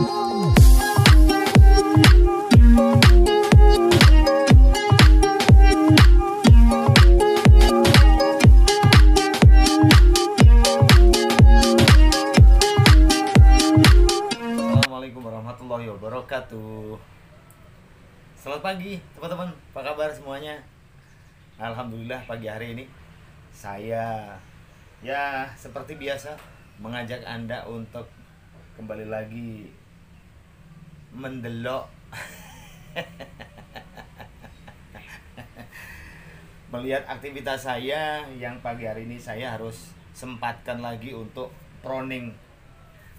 Assalamualaikum warahmatullahi wabarakatuh. Selamat pagi teman-teman, apa kabar semuanya? Alhamdulillah pagi hari ini saya ya seperti biasa mengajak Anda untuk kembali lagi mendelok melihat aktivitas saya yang pagi hari ini saya harus sempatkan lagi untuk proning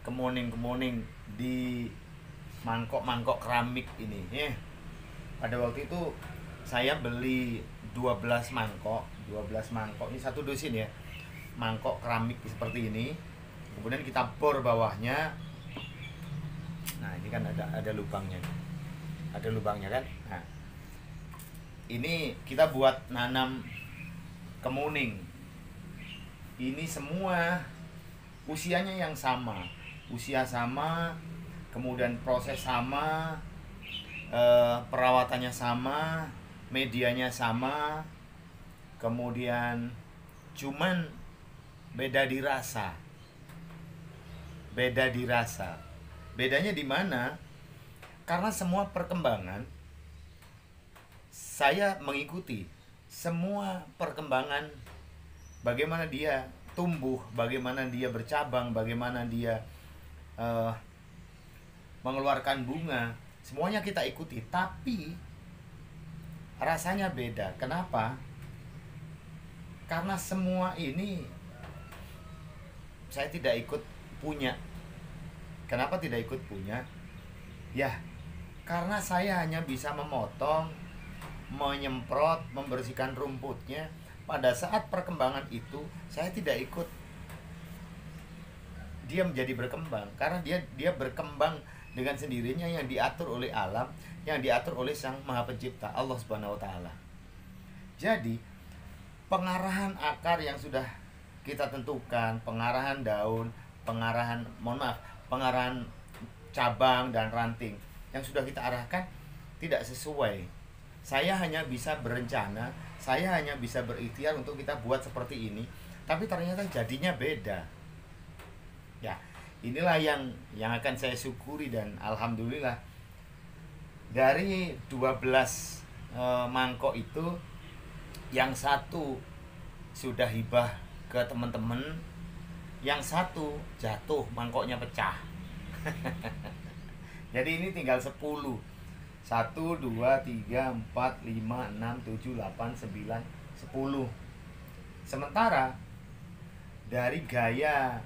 kemuning di mangkok-mangkok keramik ini ya. Pada waktu itu saya beli 12 mangkok ini satu dusin ya, mangkok keramik seperti ini. Kemudian kita bor bawahnya. Nah ini kan ada lubangnya kan. Nah ini kita buat nanam kemuning. Ini semua usianya yang sama, usia sama, kemudian proses sama, perawatannya sama, medianya sama, kemudian cuman beda di rasa. Bedanya di mana? Karena semua perkembangan saya mengikuti semua perkembangan, bagaimana dia tumbuh, bagaimana dia bercabang, bagaimana dia mengeluarkan bunga, semuanya kita ikuti, tapi rasanya beda. Kenapa? Karena semua ini saya tidak ikut punya. Kenapa tidak ikut punya? Ya, karena saya hanya bisa memotong, menyemprot, membersihkan rumputnya. Pada saat perkembangan itu saya tidak ikut dia menjadi berkembang, karena dia berkembang dengan sendirinya, yang diatur oleh alam, yang diatur oleh Sang Maha Pencipta, Allah Subhanahu wa taala. Jadi pengarahan akar yang sudah kita tentukan, pengarahan daun, pengarahan cabang dan ranting yang sudah kita arahkan tidak sesuai. Saya hanya bisa berencana, saya hanya bisa berikhtiar untuk kita buat seperti ini, tapi ternyata jadinya beda. Ya, inilah yang akan saya syukuri, dan alhamdulillah dari 12 mangkok itu yang satu sudah hibah ke teman-teman, yang satu jatuh, mangkoknya pecah. Jadi ini tinggal 10. 1, 2, 3, 4, 5, 6, 7, 8, 9, 10. Sementara dari gaya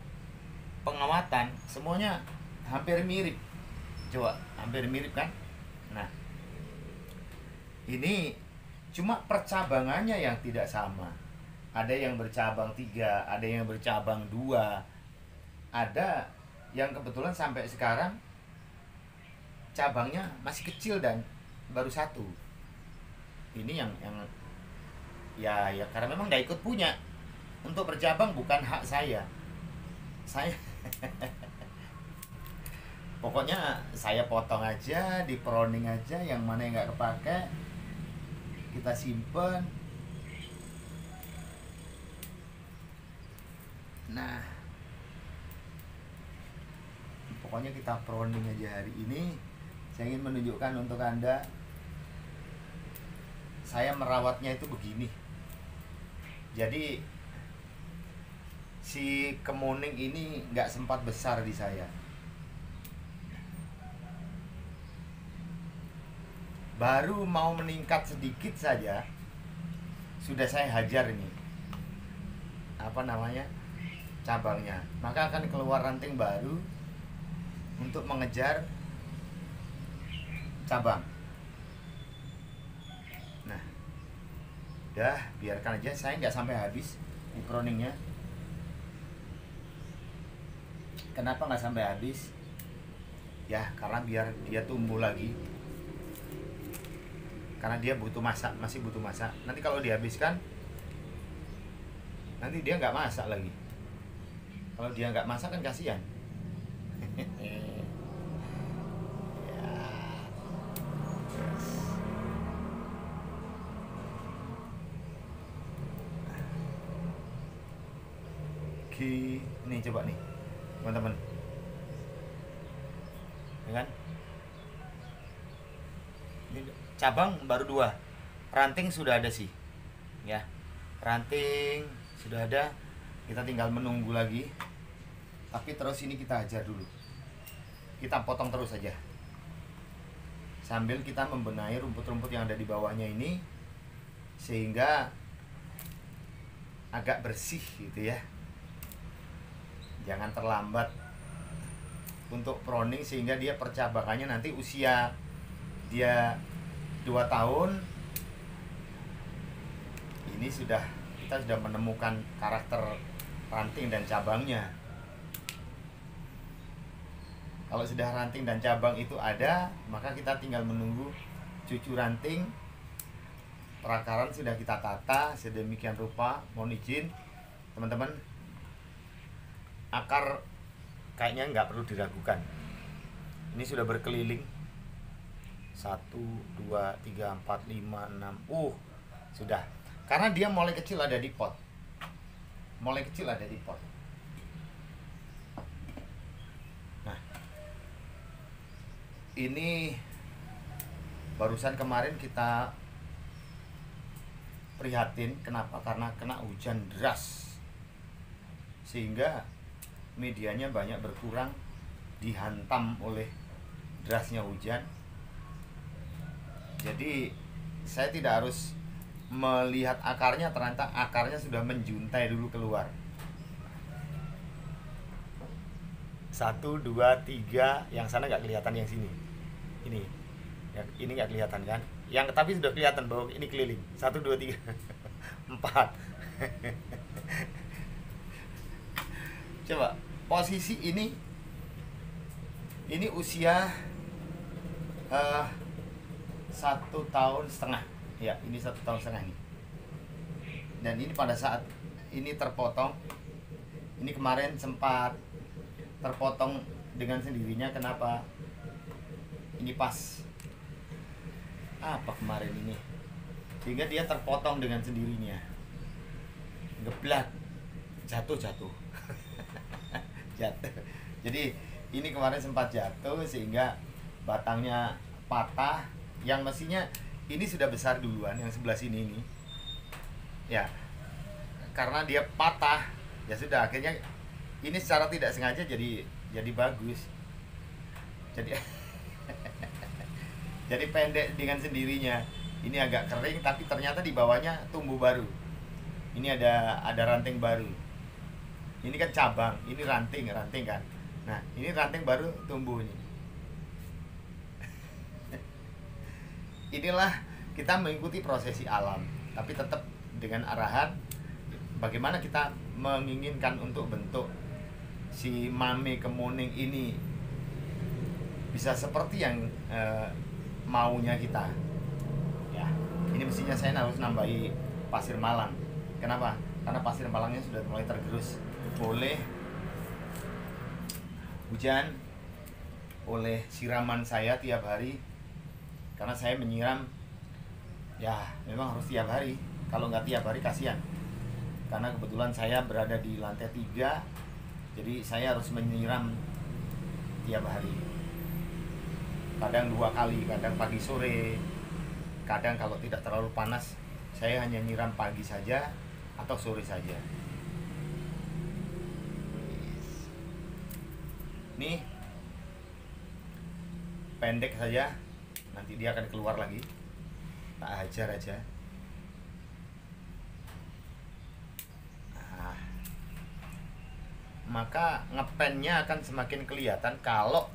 pengawatan semuanya hampir mirip. Coba, hampir mirip kan? Nah, ini cuma percabangannya yang tidak sama. Ada yang bercabang 3, ada yang bercabang 2, ada yang kebetulan sampai sekarang cabangnya masih kecil dan baru 1. Ini yang ya karena memang gak ikut punya. Untuk bercabang bukan hak saya pokoknya saya potong aja, di proning aja, yang mana yang gak kepake kita simpen. Nah, pokoknya kita proning aja hari ini. Saya ingin menunjukkan untuk Anda, saya merawatnya itu begini. Jadi si kemuning ini nggak sempat besar di saya. Baru mau meningkat sedikit saja sudah saya hajar ini, cabangnya. Maka akan keluar ranting baru untuk mengejar cabang. Nah, udah biarkan aja, saya nggak sampai habis di proningnya. Kenapa nggak sampai habis? Ya karena biar dia tumbuh lagi, karena dia masih butuh masak. Nanti kalau dihabiskan, nanti dia nggak masak lagi. Kalau dia nggak masak kan kasihan. lagi. Nih coba nih teman-teman, ya kan? Ini cabang baru 2, ranting sudah ada sih, ya. Ranting sudah ada, kita tinggal menunggu lagi. Tapi terus ini kita ajar dulu, kita potong terus saja sambil kita membenahi rumput-rumput yang ada di bawahnya ini sehingga agak bersih gitu ya. Jangan terlambat untuk pruning sehingga dia percabangannya nanti usia dia 2 tahun ini kita sudah menemukan karakter ranting dan cabangnya. Kalau sudah ranting dan cabang itu ada, maka kita tinggal menunggu cucu ranting. Perakaran sudah kita tata sedemikian rupa. Mohon izin teman-teman, akar kayaknya nggak perlu diragukan. Ini sudah berkeliling 1, 2, 3, 4, 5, 6. Sudah. Karena dia mulai kecil ada di pot. Nah, ini barusan kemarin kita prihatin. Kenapa? Karena kena hujan deras sehingga medianya banyak berkurang, dihantam oleh derasnya hujan. Jadi saya tidak harus melihat akarnya, ternyata akarnya sudah menjuntai dulu keluar. 1, 2, 3, yang sana nggak kelihatan, yang sini ini nggak kelihatan kan, yang tapi sudah kelihatan bahwa ini keliling. 1, 2, 3, 4. Coba posisi ini usia 1,5 tahun. Ya, ini 1,5 tahun ini. Dan ini pada saat ini terpotong, ini kemarin sempat terpotong dengan sendirinya. Kenapa? Ini pas apa kemarin ini, sehingga dia terpotong dengan sendirinya, geblak, jatuh. Jadi ini kemarin sempat jatuh sehingga batangnya patah, yang mestinya ini sudah besar duluan, yang sebelah sini ini ya, karena dia patah ya sudah, akhirnya ini secara tidak sengaja jadi bagus, jadi jadi pendek dengan sendirinya. Ini agak kering tapi ternyata di bawahnya tumbuh baru. Ini ada ranting baru. Ini kan cabang, ini ranting kan. Nah, ini ranting baru tumbuh ini. Inilah kita mengikuti prosesi alam, tapi tetap dengan arahan bagaimana kita menginginkan untuk bentuk si mame kemuning ini bisa seperti yang maunya kita. Ya, ini mestinya saya harus nambahi pasir malang. Kenapa? Karena pasir malangnya sudah mulai tergerus oleh hujan, oleh siraman saya tiap hari. Karena saya menyiram, ya memang harus tiap hari. Kalau nggak tiap hari kasihan. Karena kebetulan saya berada di lantai 3, jadi saya harus menyiram tiap hari. Kadang 2 kali, kadang pagi sore. Kadang kalau tidak terlalu panas, saya hanya nyiram pagi saja atau sore saja. Nih, pendek saja. Nanti dia akan keluar lagi, tak hajar aja. Nah, maka ngepennya akan semakin kelihatan kalau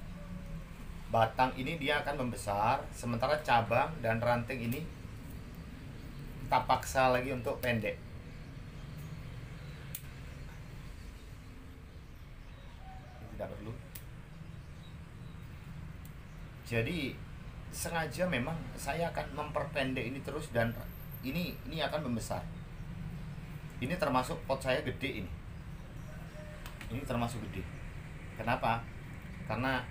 batang ini dia akan membesar, sementara cabang dan ranting ini kita paksa lagi untuk pendek. Ini tidak perlu. Jadi sengaja memang saya akan memperpendek ini terus, dan ini akan membesar. Ini termasuk pot saya gede ini. Ini termasuk gede. Kenapa? Karena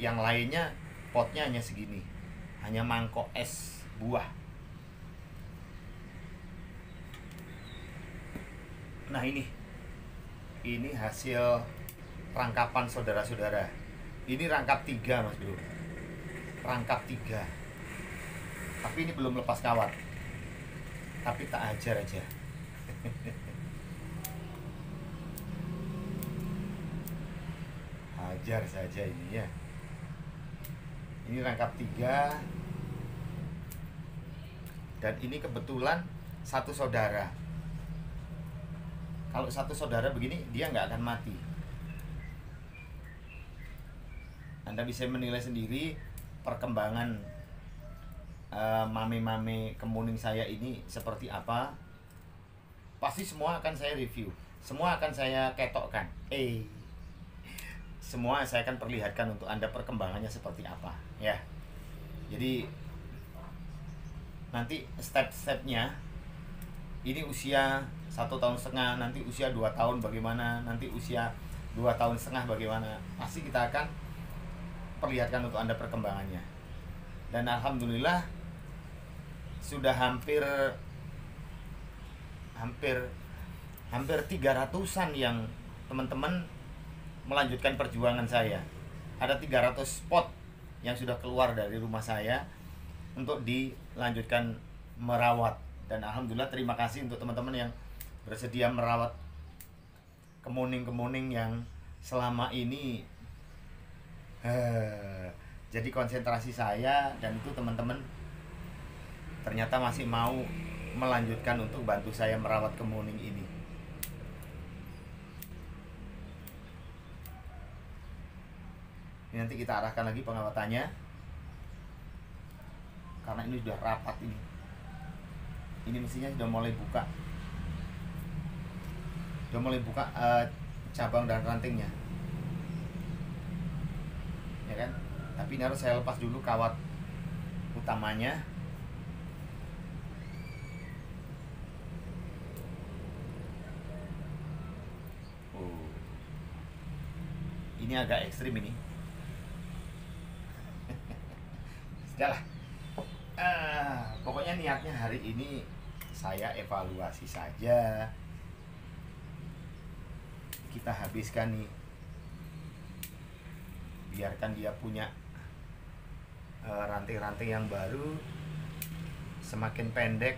yang lainnya potnya hanya segini, hanya mangkok es buah. Nah ini Ini hasil rangkapan saudara-saudara. Ini rangkap 3 Mas Bro. Rangkap 3. Tapi ini belum lepas kawat. Tapi tak ajar aja. Ajar saja ini ya. Ini rangkap 3. Dan ini kebetulan satu saudara. Kalau satu saudara begini, dia nggak akan mati. Anda bisa menilai sendiri perkembangan mame-mame kemuning saya ini seperti apa. Pasti semua akan saya review, semua akan saya ketokkan. Semua saya akan perlihatkan untuk Anda perkembangannya seperti apa ya. Jadi nanti step-stepnya, ini usia 1,5 tahun, nanti usia 2 tahun bagaimana, nanti usia 2,5 tahun bagaimana. Pasti kita akan perlihatkan untuk Anda perkembangannya. Dan alhamdulillah sudah hampir 300-an yang teman-teman melanjutkan perjuangan saya. Ada 300 spot yang sudah keluar dari rumah saya untuk dilanjutkan merawat. Dan alhamdulillah terima kasih untuk teman-teman yang bersedia merawat kemuning-kemuning yang selama ini jadi konsentrasi saya. Dan itu teman-teman ternyata masih mau melanjutkan untuk bantu saya merawat kemuning ini. Ini nanti kita arahkan lagi pengawatannya, karena ini sudah rapat ini. Ini mestinya sudah mulai buka. Sudah mulai buka cabang dan rantingnya. Ya kan? Tapi ini harus saya lepas dulu kawat utamanya. Ini agak ekstrim ini. Sudahlah. Pokoknya niatnya hari ini saya evaluasi saja. Kita habiskan nih. Biarkan dia punya ranting-ranting yang baru. Semakin pendek,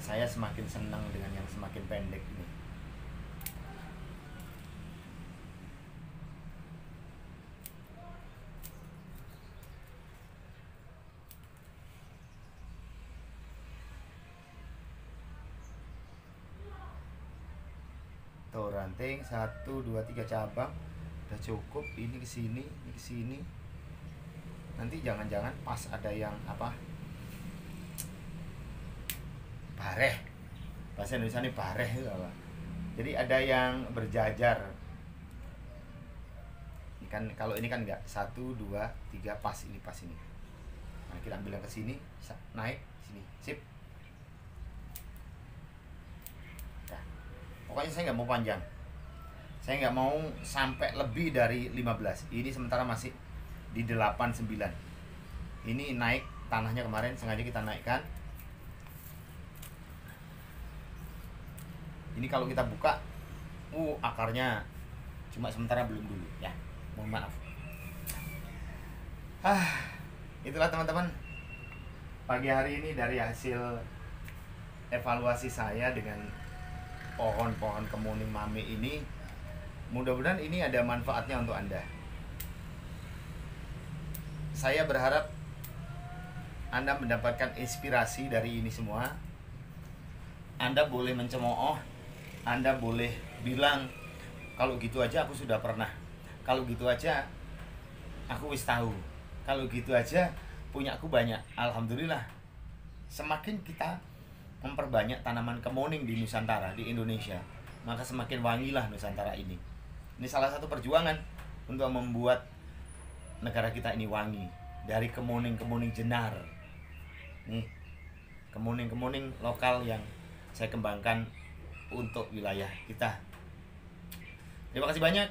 saya semakin senang dengan yang semakin pendek ini. Tuh ranting 1, 2, 3 cabang udah cukup. Ini kesini, ini kesini. Nanti jangan-jangan pas ada yang apa, bareh, bahasa Indonesia ini bareh itu apa. Jadi ada yang berjajar. Ini kan, kalau ini kan enggak, 1, 2, 3 pas, ini pas ini. Nah kita ambil yang kesini, naik sini, sip. Pokoknya saya nggak mau panjang. Saya nggak mau sampai lebih dari 15. Ini sementara masih di 8, 9. Ini naik tanahnya kemarin, sengaja kita naikkan. Ini kalau kita buka, akarnya cuma sementara belum dulu ya. Mohon maaf. Itulah teman-teman. Pagi hari ini dari hasil evaluasi saya dengan pohon-pohon kemuning mame ini, mudah-mudahan ini ada manfaatnya untuk Anda. Saya berharap Anda mendapatkan inspirasi dari ini semua. Anda boleh mencemooh, Anda boleh bilang, kalau gitu aja aku sudah pernah, kalau gitu aja aku wis tahu, kalau gitu aja punya aku banyak. Alhamdulillah, semakin kita memperbanyak tanaman kemuning di Nusantara, di Indonesia, maka semakin wangilah Nusantara ini. Ini salah satu perjuangan untuk membuat negara kita ini wangi dari kemuning-kemuning jenar. Nih, kemuning-kemuning lokal yang saya kembangkan untuk wilayah kita. Terima kasih banyak.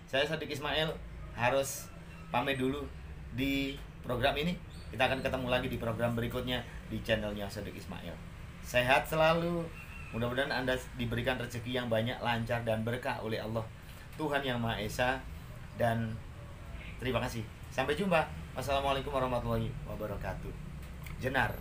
Saya Sodiq Ismail harus pamit dulu di program ini. Kita akan ketemu lagi di program berikutnya di channelnya Sodiq Ismail. Sehat selalu, Mudah-mudahan Anda diberikan rezeki yang banyak, lancar dan berkah oleh Allah Tuhan Yang Maha Esa. Dan terima kasih. Sampai jumpa. Wassalamualaikum warahmatullahi wabarakatuh. Jenar.